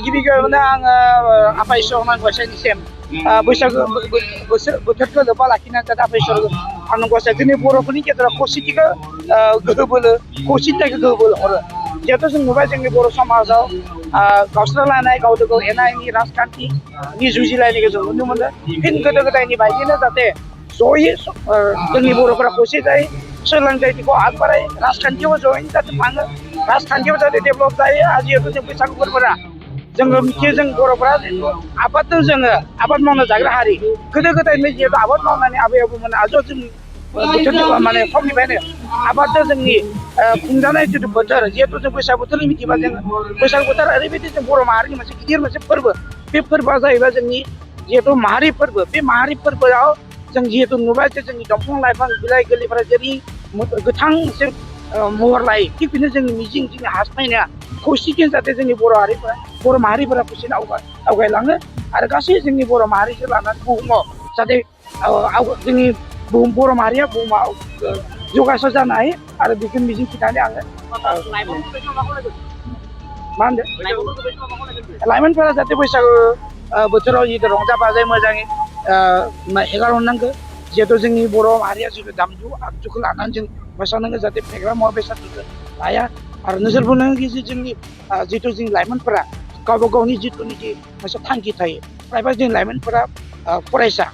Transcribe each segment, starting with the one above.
गिबियावनो आङो आफा इसोर गसाइनिसिम बैसागु बोथोरखौ लोब्बा लाखिनानै जाहाथे आफा इसोर आंनो गसाइ जोंनि बर'फोरनि गेजेराव खौसेथिखौ गोहो बोलो खौसेथिखौ गोहो बोलो हरो जिहेतु जों नुबाय जोंनि बर' समाजाव गावस्रालायनाय गावजों गाव एना एनि राजखान्थिनि जुजिलायनायखौ जों नुनो मोनो फिन गोदो गोदायनि बायदिनो जाहाथे जयै जोंनि बर'फोरा खौसे जायो सोलोंथाइखौ आगबाराय राजखान्थियाव जयैनो जाहाथे थाङो राजखान्थियाव जाहाथे डेभेलप जायो आरो जिहेतु जों बैसागु फोरबोआ जोङो मिथियो जों बर'फोरा आबादजों जोङो आबाद मावना जाग्रा हारि गोदो गोदायनिफ्राय जिहेतु आबाद मावनानै आबै आबौमोना आजौ जों बोथोर माने समनिफ्रायनो आबादजों जोंनि खुंजानाय जिथु बोथोर जिहेतु जों बैसागु बोथोरनि मिथिबा जों बैसागु बोथोर ओरैबायदि जों बर' माहारिनि मोनसे गिदिर मोनसे फोरबो बे फोरबोआ जाहैबाय जोंनि जिहेतु माहारि फोरबो बे माहारि फोरबोआव जों जिहेतु नुबाय जे जोंनि दंफां लाइफां बिलाइ गोरलैफोरा जेरै गोथां मोनसे महर लायो थिग बिदिनो जोंनि मिजिं जोंनि हास्थायनाया खौसेथि जाहाथे जोंनि बर' माहारिफोरा खौसेनो आवगायलाङो आरो गासै जोंनि बर' माहारिखौ लानानै बुहुमाव जाहाथे जोंनि बर' माहारिया बुहुमाव जौगासार जानो हायो आरो बेखौ मिजिं थिनानै आङो मा होनदों लाइमोनफोरा जाहाथे बैसागु बोथोराव जितु रंजा बाजायै मोजाङै हेगार हरनांगौ जिहेतु जोंनि बर' माहारिया जितु दामजु आगजुखौ लानानै जों मोसानांगौ जाहाथे फेग्रा मुवा बेसादफोरखौ लाया आरो नोजोर बोनांगौ जे जोंनि जितु जोंनि लाइमोनफोरा गावबा गावनि जितुनिखि मोनसे थांखि थायो फ्रायबा जोंनि लाइमोनफोरा फरायसा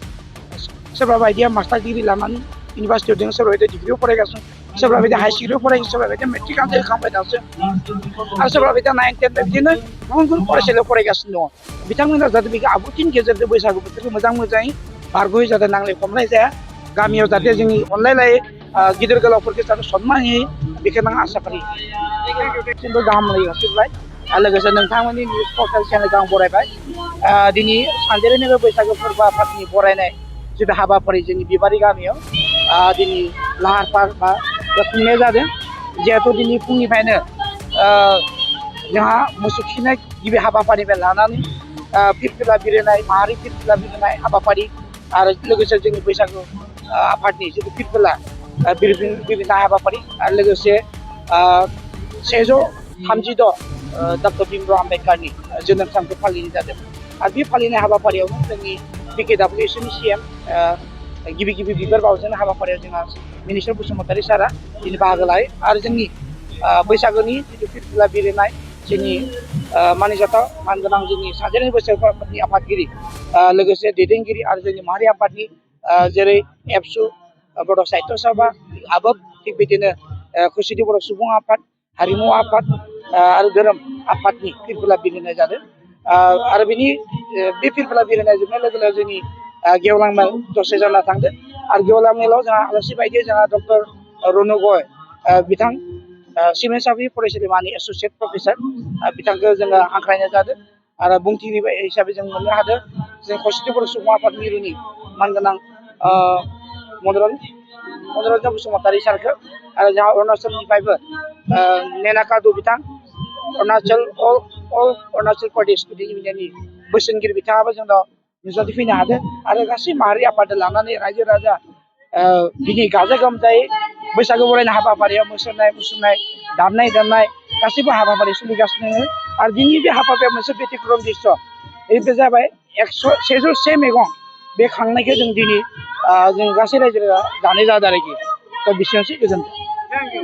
सोरबा बायदिया मास्टार डिग्रि लानानै इउनिभार्सिटियाव दङ सोरबा बायदिया डिग्रियाव फरायगासिनो सोरबा बायदिया हाई सेकेन्डारियाव फरायगासिनो सोरबा बायदिया मेट्रिक आनजाद होखांबाय दासो आरो सोरबा बायदिया 9, 10 बिदिनो गुबुन गुबुन फरायसालियाव फरायगासिनो दङ बिथांमोना जाहाथे बेखौ आब्रुथिनि गेजेरजों बैसागु बोथोरखौ मोजाङै बारग'यै जाहाथे नांलाय खमलाय जाया गामियाव जाहाथे जोंनि अनलायलायै गिदिर गोलावफोरखौ जाहाथे सनमान होयो बेखौनो आं आसा फालियो गाहाम जासिबाय आरो लोगोसे नोंथांमोननि निउस पर्टेल चेनेलखौ आं बरायबाय दिनै सानजेर नोगोर बैसागु फोरबो आफादनि बरायनाय जितु हाबाफारि जोंनि बिबारि गामियाव दिनै लाहार फाहार बा खुंनाय जादों जिहेतु दिनै फुंनिफ्रायनो जोंहा मोसौ थुखैनाय गिबि हाबाफारिनिफ्राय लानानै फिरफिला बिरहोनाय माहारि फिरफिला बिरहोनाय हाबाफारि आरो लोगोसे जोंनि बैसागु आफादनि जितु फिरफिला बिरहोनाय हाबाफारि आरो लोगोसे 136 डक्टर भीमराव आम्बेडकारनि जोनोम सानखौ फालिनाय जादों आरो बे फालिनाय हाबाफारियावनो जोंनि BKWSनि CM गिबि बिबार बावजेननाय हाबाफारियाव जोंहा मिनिस्टार बसुमतारी सारा दिनै बाहागो लायो आरो जोंनि बैसागुनि जितु फिरफिला बिरहोनाय जोंनि मानिजाथाव मानगोनां जोंनि सानजेर बैसागु आफादनि आफादगिरि लोगोसे दैदेनगिरि आरो जोंनि माहारि आफादनि जेरै एबसु बड' साहित्य सभा आबोब थिग बिदिनो खौसेथि बर' सुबुं आफाद हारिमु आफाद आरो धोरोम आफादनि फिरफिला बिरहोनाय जादों आरो बे फिरफिला बिरहोनाय जोबनाय लोगो लोगो जोंनि गेवलां मेल दसे जाना थांदों आरो गेवलां मेलाव जोंहा आलासि बायदि जोंहा डक्टर रनु गय बिथां सिमेन्ट फरायसालिमानि एस'सियेट प्रफेसार बिथांखौ जोङो हांख्रायनाय जादों आरो बुंथिगिरि हिसाबै जों मोननो हादों जों खौसेथि बर' सुबुं आफाद मिरुनि मानगोनां मनरन्जन बसुमतारी सारखौ आरो जोंहा अरुणाचलनिफ्रायबो नेना कादु बिथां अरुणाचल प्रदेश गुदि इउनियननि बोसोनगिरि बिथाङाबो जोंनाव नुजाथिफैनो हादों आरो गासै माहारि आफादजों लानानै रायजो राजा दिनै गाजा गोमजायै बैसागु बरायनाय हाबाफारियाव मोसानाय मुसुरनाय दामनाय देनाय गासैबो हाबाफारि सोलिगासिनो दङ आरो दिनै बे हाबाफारियाव मोनसे बेथिक्रम दृश्य बे जाबाय 101 मैगं बे खांनायखौ जों दिनै जों गासै रायजो राजा जानाय जादों आरोखि दा बेसेबांसै गोजोन्थों। Thank you